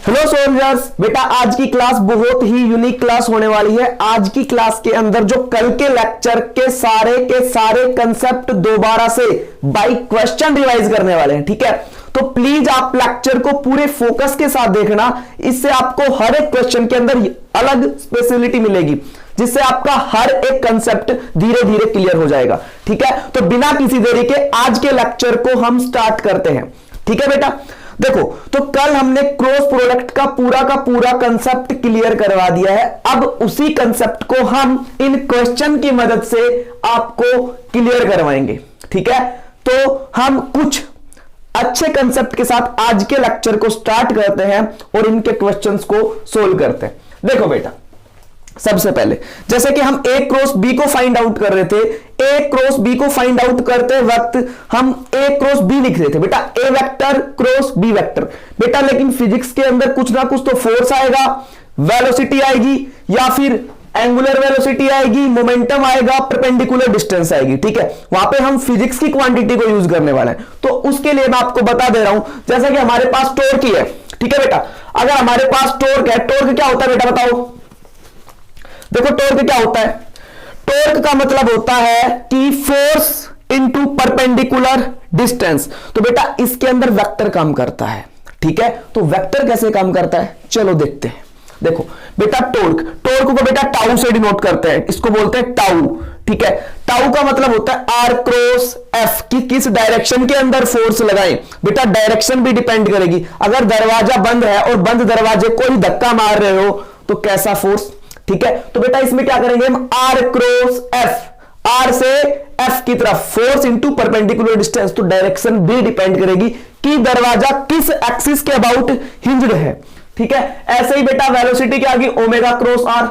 Hello soldiers, बेटा आज की क्लास बहुत ही यूनिक क्लास होने वाली है। आज की क्लास के अंदर जो कल के लेक्चर के सारे कंसेप्ट दोबारा से बाय क्वेश्चन रिवाइज करने वाले हैं, ठीक है। तो प्लीज आप लेक्चर को पूरे फोकस के साथ देखना, इससे आपको हर एक क्वेश्चन के अंदर अलग स्पेशलिटी मिलेगी, जिससे आपका हर एक कंसेप्ट धीरे धीरे क्लियर हो जाएगा, ठीक है। तो बिना किसी देरी के आज के लेक्चर को हम स्टार्ट करते हैं, ठीक है बेटा। देखो, तो कल हमने क्रॉस प्रोडक्ट का पूरा कंसेप्ट क्लियर करवा दिया है। अब उसी कंसेप्ट को हम इन क्वेश्चन की मदद से आपको क्लियर करवाएंगे, ठीक है। तो हम कुछ अच्छे कंसेप्ट के साथ आज के लेक्चर को स्टार्ट करते हैं और इनके क्वेश्चंस को सोल्व करते हैं। देखो बेटा, सबसे पहले जैसे कि हम ए क्रॉस बी को फाइंड आउट कर रहे थे, ए क्रॉस बी को फाइंड आउट करते वक्त हम ए क्रॉस बी लिख रहे थे बेटा, ए वेक्टर क्रॉस बी वेक्टर बेटा। लेकिन फिजिक्स के अंदर कुछ ना कुछ तो फोर्स आएगा, वेलोसिटी आएगी, या फिर एंगुलर वेलोसिटी आएगी, मोमेंटम आएगा, परपेंडिकुलर डिस्टेंस आएगी, ठीक है। वहां पे हम फिजिक्स की क्वांटिटी को यूज करने वाले हैं। तो उसके लिए मैं आपको बता दे रहा हूं, जैसा कि हमारे पास टॉर्क ही है, ठीक है बेटा। अगर हमारे पास टॉर्क है, टॉर्क क्या होता है बेटा बताओ। देखो टॉर्क क्या होता है, टॉर्क का मतलब होता है कि फोर्स इनटू परपेंडिकुलर डिस्टेंस। तो बेटा इसके अंदर वेक्टर काम करता है, ठीक है। तो वेक्टर कैसे काम करता है, चलो देखते हैं। देखो बेटा, टॉर्क को बेटा टाउ से डिनोट करते हैं, इसको बोलते हैं टाउ, ठीक है। टाउ का मतलब होता है आर क्रॉस एफ, कि किस डायरेक्शन के अंदर फोर्स लगाएं। बेटा डायरेक्शन भी डिपेंड करेगी, अगर दरवाजा बंद है और बंद दरवाजे को ही धक्का मार रहे हो तो कैसा फोर्स, ठीक है। तो बेटा इसमें क्या करेंगे हम, आर क्रॉस एफ, आर से एफ की तरफ फोर्स इंटू परपेंडिकुलर डिस्टेंस। तो डायरेक्शन भी डिपेंड करेगी कि दरवाजा किस एक्सिस के अबाउट हिंज्ड है, ठीक है। ऐसे ही बेटा वेलोसिटी क्या आएगी, omega cross R.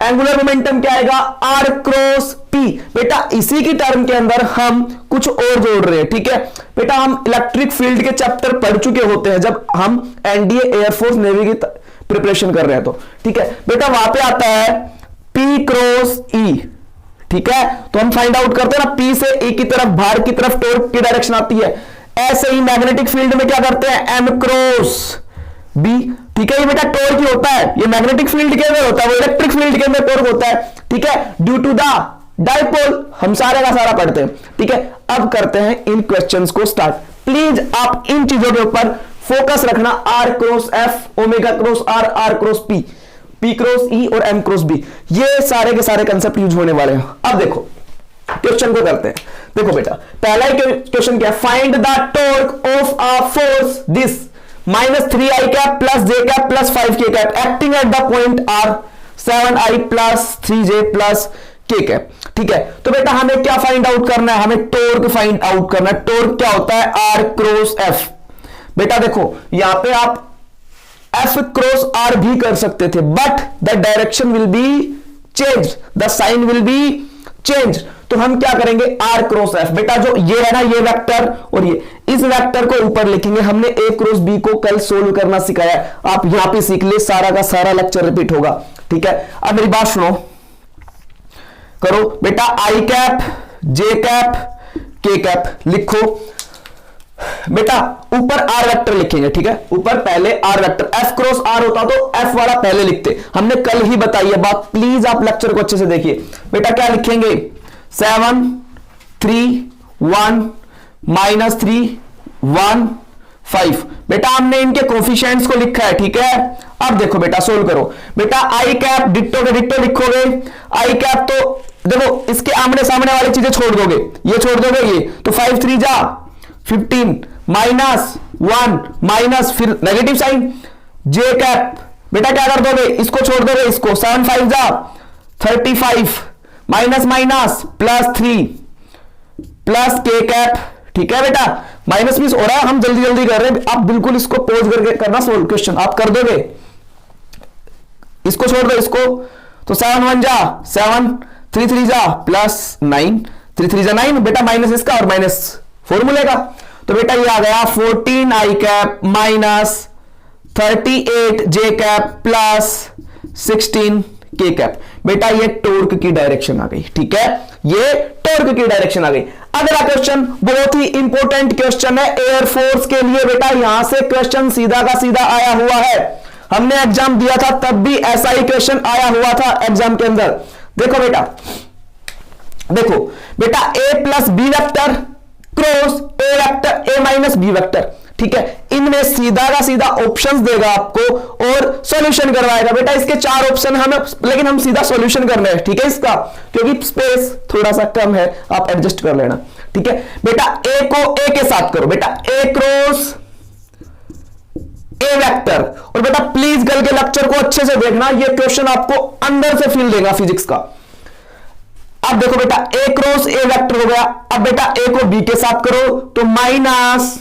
Angular momentum क्या आएगा, आर क्रॉस पी। बेटा इसी की टर्म के अंदर हम कुछ और जोड़ रहे हैं, ठीक है बेटा। हम इलेक्ट्रिक फील्ड के चैप्टर पढ़ चुके होते हैं जब हम एनडीए एयरफोर्स नेवी की प्रिपरेशन कर रहे हैं, तो ठीक है बेटा। वहां पे आता है P क्रॉस E, ठीक है। तो हम फाइंड आउट करते हैं ना, P से E की तरफ, बाहर की तरफ टॉर्क की डायरेक्शन आती है। ऐसे ही मैग्नेटिक फील्ड में क्या करते हैं, M क्रॉस B, ठीक है। ये बेटा टॉर्क ही होता है, ये मैग्नेटिक फील्ड के अंदर होता है, वो इलेक्ट्रिक फील्ड के अंदर टॉर्क होता है, ठीक है। ड्यू टू द डाइपोल, हम सारे का सारा पढ़ते हैं, ठीक है। अब करते हैं इन क्वेश्चंस को स्टार्ट। प्लीज आप इन चीजों के ऊपर फोकस रखना, R cross F, omega cross R, R cross P, P cross E और एम क्रॉस बी, ये सारे के सारे कंसेप्ट यूज होने वाले हैं। अब देखो क्वेश्चन को करते हैं। देखो बेटा पहला ही क्वेश्चन क्या है, find the torque of a force this -3i cap plus j cap plus 5k cap acting at the point r 7i plus 3j plus k cap, ठीक है। तो बेटा हमें क्या फाइंड आउट करना है, हमें टॉर्क फाइंड आउट करना है। टॉर्क क्या होता है, r क्रॉस f। बेटा देखो यहां पे आप F क्रॉस R भी कर सकते थे, but the direction will be change, the sign will be change. तो हम क्या करेंगे, R क्रॉस F। बेटा जो ये है ना, ये वेक्टर और ये, इस वेक्टर को ऊपर लिखेंगे। हमने A क्रॉस B को कल सोल्व करना सिखाया, आप यहां पे सीख ले, सारा का सारा लेक्चर रिपीट होगा, ठीक है। अब मेरी बात सुनो, करो बेटा I cap, J cap, K cap लिखो। बेटा ऊपर आर वेक्टर लिखेंगे, ठीक है। ऊपर पहले R vector, F cross R होता तो एफ वाला पहले लिखते, हमने कल ही बताई है बात। प्लीज आप लेक्चर को अच्छे से देखिए। बेटा क्या लिखेंगे, 7 3 1 -3 1 5। बेटा हमने इनके कोफिशिएंट्स को लिखा है, ठीक है। अब देखो बेटा सोल्व करो। बेटा आई कैप डिट्टो के डिट्टो लिखोगे, आई कैप तो देखो इसके आमने सामने वाली चीजें छोड़ दोगे, ये छोड़ दोगे, ये तो 5 3 जा 15 -1 माइनस फिर नेगेटिव साइन, जे कैप बेटा क्या कर दोगे, इसको छोड़ दोगे, इसको 7 5 जा 35 माइनस माइनस +3 प्लस के कैप, ठीक है बेटा। माइनस मिस हो रहा है, हम जल्दी जल्दी कर रहे हैं, आप बिल्कुल इसको पॉज करके करना सोल्व क्वेश्चन, आप कर दोगे। इसको छोड़ दो, इसको तो 7 1 जा 7 3 3 जा +9 3 3 जा 9 बेटा, माइनस इसका और माइनस फॉर्मूले का। तो बेटा ये आ गया 14i cap minus 38 j cap plus 16 k cap. बेटा ये टॉर्क की डायरेक्शन आ गई, ठीक है, ये टॉर्क की डायरेक्शन आ गई। अगला क्वेश्चन बहुत ही इंपॉर्टेंट क्वेश्चन है एयरफोर्स के लिए बेटा, यहां से क्वेश्चन सीधा का सीधा आया हुआ है। हमने एग्जाम दिया था तब भी ऐसा ही क्वेश्चन आया हुआ था एग्जाम के अंदर। देखो बेटा, देखो बेटा, A plus B vector cross A vector A minus B vector, ठीक है। इनमें सीधा का सीधा ऑप्शंस देगा आपको और सॉल्यूशन करवाएगा। बेटा इसके 4 ऑप्शन हमें, लेकिन हम सीधा सॉल्यूशन कर रहे हैं, ठीक है इसका, क्योंकि स्पेस थोड़ा सा कम है, आप एडजस्ट कर लेना, ठीक है। बेटा ए को ए के साथ करो, बेटा ए क्रॉस ए वेक्टर। और बेटा प्लीज कल के लेक्चर को अच्छे से देखना, ये क्वेश्चन आपको अंदर से फील देगा फिजिक्स का। अब देखो बेटा ए क्रॉस ए वेक्टर हो गया। अब बेटा ए को बी के साथ करो तो minus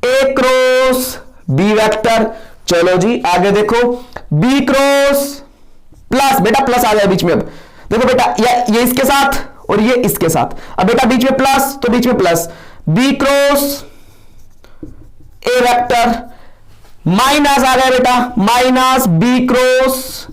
A cross B vector. चलो जी आगे देखो, बी क्रॉस प्लस, बेटा प्लस आ गया बीच में। अब देखो बेटा ये इसके साथ और ये इसके साथ, अब बेटा बीच में प्लस तो बीच में plus, B cross A vector minus आ गया बेटा minus B cross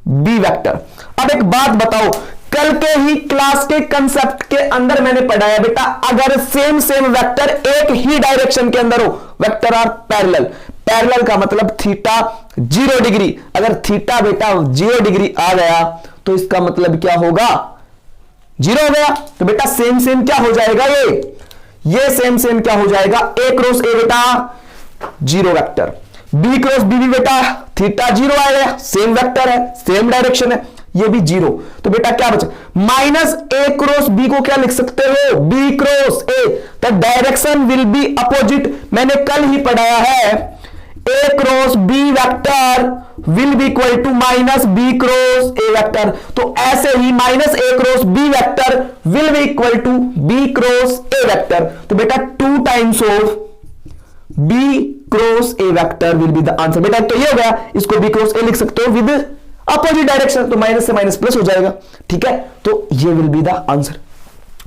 B vector. अब एक बात बताओ, कल के ही क्लास के कंसेप्ट के अंदर मैंने पढ़ाया बेटा, अगर सेम वेक्टर एक ही डायरेक्शन के अंदर हो, वेक्टर आर पैरेलल। पैरेलल का मतलब थीटा 0 डिग्री, अगर थीटा बेटा 0 डिग्री आ गया तो इसका मतलब क्या होगा, 0 हो गया। तो बेटा सेम क्या हो जाएगा, ये सेम क्या हो जाएगा, ए क्रॉस ए बेटा 0 वेक्टर, बी क्रॉस बी बेटा थीटा 0 आएगा, सेम वेक्टर है, सेम डायरेक्शन है, ये भी 0। तो बेटा क्या बचा, माइनस ए क्रॉस बी को क्या लिख सकते हो, B cross A, the direction will be opposite. मैंने कल ही पढ़ाया है A cross B vector will be equal to minus B cross A vector. तो ऐसे ही minus A cross B vector will be equal to B cross A vector. तो बेटा 2 times of B cross A vector will be the answer. बेटा तो ये हो गया, इसको बी क्रॉस ए लिख सकते हो विद अपोजिट डायरेक्शन, तो माइनस से माइनस प्लस हो जाएगा, ठीक है। तो ये विल बी द आंसर।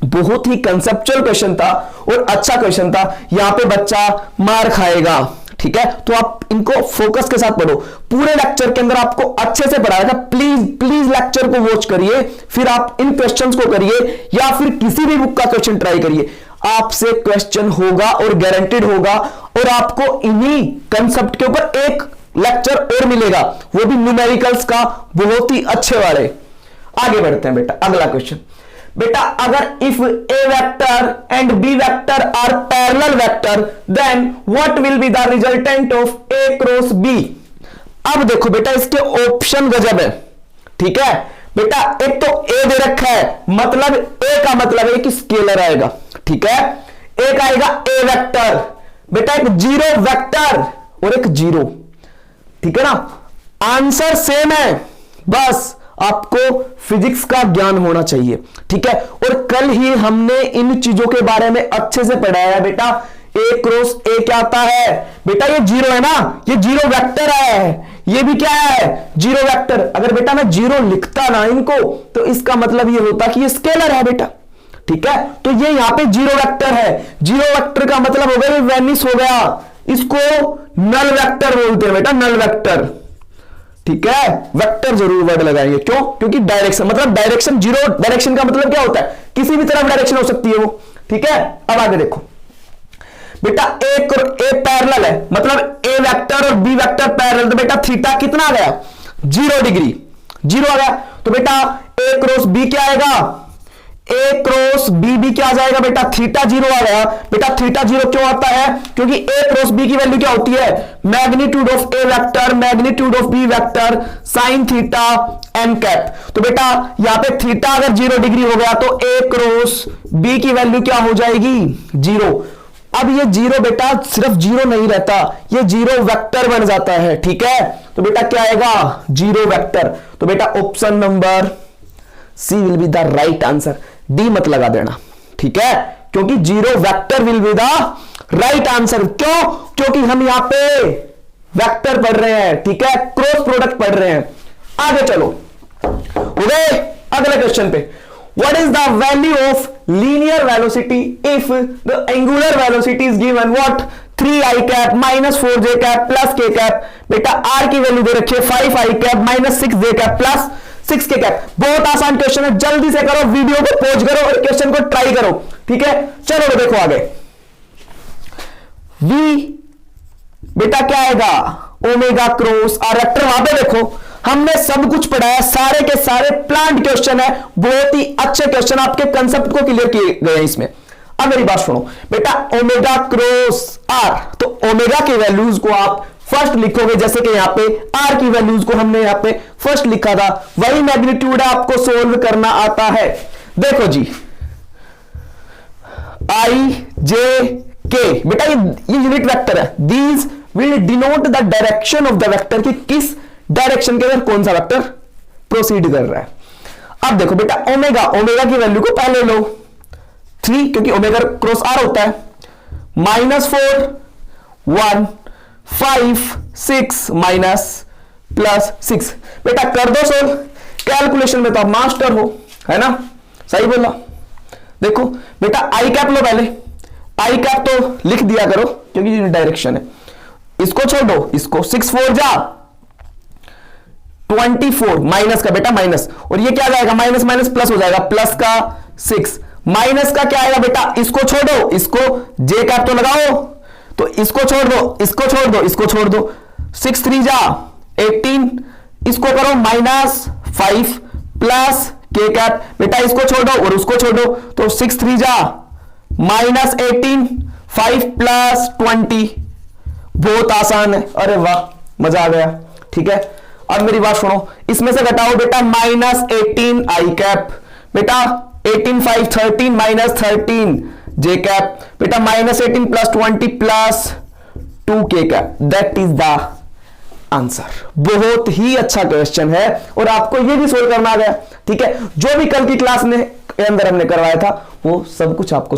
बहुत ही कंसेप्चुअल क्वेश्चन था और अच्छा क्वेश्चन था, यहां पे बच्चा मार खाएगा, ठीक है। तो आप इनको फोकस के साथ पढ़ो, पूरे लेक्चर के अंदर आपको अच्छे से पढ़ाया था। प्लीज लेक्चर को वॉच करिए, फिर आप इन क्वेश्चंस को करिए या फिर किसी भी बुक का क्वेश्चन ट्राई करिए, आपसे क्वेश्चन होगा और गारंटेड होगा। और आपको इन्हीं कंसेप्ट के ऊपर एक लेक्चर और मिलेगा, वो भी न्यूमेरिकल्स का, बहुत ही अच्छे वाले। आगे बढ़ते हैं बेटा, अगला क्वेश्चन। बेटा अगर if A vector and B vector are parallel vector then what will be the resultant of A cross B. अब देखो बेटा इसके ऑप्शन गजब है, ठीक है। बेटा एक तो ए दे रखा है, मतलब ए का मतलब है कि स्केलर आएगा, ठीक है। एक आएगा ए वेक्टर, बेटा एक 0 वेक्टर और एक 0, ठीक है ना। आंसर सेम है, बस आपको फिजिक्स का ज्ञान होना चाहिए, ठीक है। और कल ही हमने इन चीजों के बारे में अच्छे से पढ़ाया बेटा। ए क्रॉस ए क्या आता है बेटा, ये 0 है ना, ये 0 वेक्टर आया है, ये भी क्या है 0 वेक्टर। अगर बेटा मैं 0 लिखता ना इनको तो इसका मतलब ये होता कि ये स्केलर है बेटा, ठीक है। तो ये यहां पे 0 वेक्टर है, 0 वेक्टर का मतलब हो गया ये वेनिस हो गया, इसको नल वेक्टर बोलते हैं बेटा, नल वेक्टर, ठीक है। वेक्टर जरूर वर्ड लगाएंगे, क्यों, क्योंकि डायरेक्शन, मतलब डायरेक्शन 0 डायरेक्शन का मतलब क्या होता है, किसी भी तरफ डायरेक्शन हो सकती है वो, ठीक है। अब आगे देखो बेटा ए पैरेलल है, मतलब ए वेक्टर और बी वेक्टर पैरेलल, तो बेटा थीटा कितना आ गया 0 डिग्री, 0 आ गया। तो बेटा ए क्रॉस बी क्या आएगा, ए क्रॉस बी भी क्या आ जाएगा बेटा, थीटा 0 आ गया। बेटा थीटा 0 क्यों आता है, क्योंकि ए क्रॉस बी की वैल्यू क्या होती है, magnitude of A vector magnitude of B vector sine theta N cap. तो बेटा यहां पे थीटा अगर 0 डिग्री हो गया तो ए क्रॉस बी की वैल्यू क्या हो जाएगी 0। अब ये 0 बेटा सिर्फ 0 नहीं रहता, ये 0 वेक्टर बन जाता है, ठीक है। तो बेटा क्या आएगा 0 वेक्टर। तो बेटा option number C will be the right answer, D मत लगा देना, ठीक है, क्योंकि 0 vector will be the right answer. क्यों, क्योंकि हम यहां पे वेक्टर पढ़ रहे हैं, ठीक है, क्रॉस प्रोडक्ट पढ़ रहे हैं। आगे चलो, हो गए अगले क्वेश्चन पे। What is the value of linear velocity if the angular velocity is given what 3i cap minus 4j cap plus k cap। बेटा r की वैल्यू दे रखी है 5i cap minus 6j cap plus 6 के cap. बहुत आसान question है, जल्दी से करो, वीडियो को पॉज करो और क्वेश्चन को ट्राई करो, ठीक है। चलो देखो आगे, v बेटा क्या आएगा, ओमेगा क्रॉस आर वेक्टर। वहां पे देखो हमने सब कुछ पढ़ाया, सारे के सारे प्लांट क्वेश्चन है, बहुत ही अच्छे क्वेश्चन, आपके कंसेप्ट को क्लियर किए गए हैं इसमें। अब मेरी बात सुनो बेटा, ओमेगा क्रॉस आर, तो ओमेगा की वैल्यूज को आप फर्स्ट लिखोगे, जैसे कि यहां पे आर की वैल्यूज को हमने यहां पे फर्स्ट लिखा था, वही मैग्नीट्यूड आपको सोल्व करना आता है। देखो जी, आई जे के, बेटा ये यूनिट वेक्टर है, these will denote the direction of the vector, कि किस डायरेक्शन के अंदर कौन सा वेक्टर प्रोसीड कर रहा है। अब देखो बेटा, ओमेगा, ओमेगा की वैल्यू को पहले लो 3, क्योंकि ओमेगा क्रॉस आर होता है, -4 1 5 6 माइनस प्लस 6। बेटा कर दो सोल्व, कैलकुलेशन में तो आप मास्टर हो, है ना, सही बोला। देखो बेटा आई कैप लो, पहले आई कैप तो लिख दिया करो क्योंकि ये डायरेक्शन है, इसको छोड़ो, इसको 6 4 जा 24 माइनस का बेटा माइनस, और ये क्या जाएगा, माइनस माइनस प्लस हो जाएगा, प्लस का 6 माइनस का क्या आएगा बेटा, इसको छोड़ो, इसको जे कैप तो लगाओ, तो इसको छोड़ दो, इसको छोड़ दो, इसको छोड़ दो, 6 3 जा 18, इसको करो -5 प्लस के कैप, बेटा इसको छोड़ो और उसको छोड़ो, तो 6 3 जा -18 5 प्लस 20। बहुत आसान है, अरे वाह मजा आ गया, ठीक है। अब मेरी बात सुनो, इसमें से घटाओ बेटा -18 आई कैप, बेटा 18 5 13 -13 जे कैप, बेटा -18 प्लस 20 प्लस 2 के cap, that is the answer. बहुत ही अच्छा क्वेश्चन है और आपको ये भी सोल्व करना आ गया, ठीक है। जो भी कल की क्लास में के अंदर हमने करवाया था वो सब कुछ आपको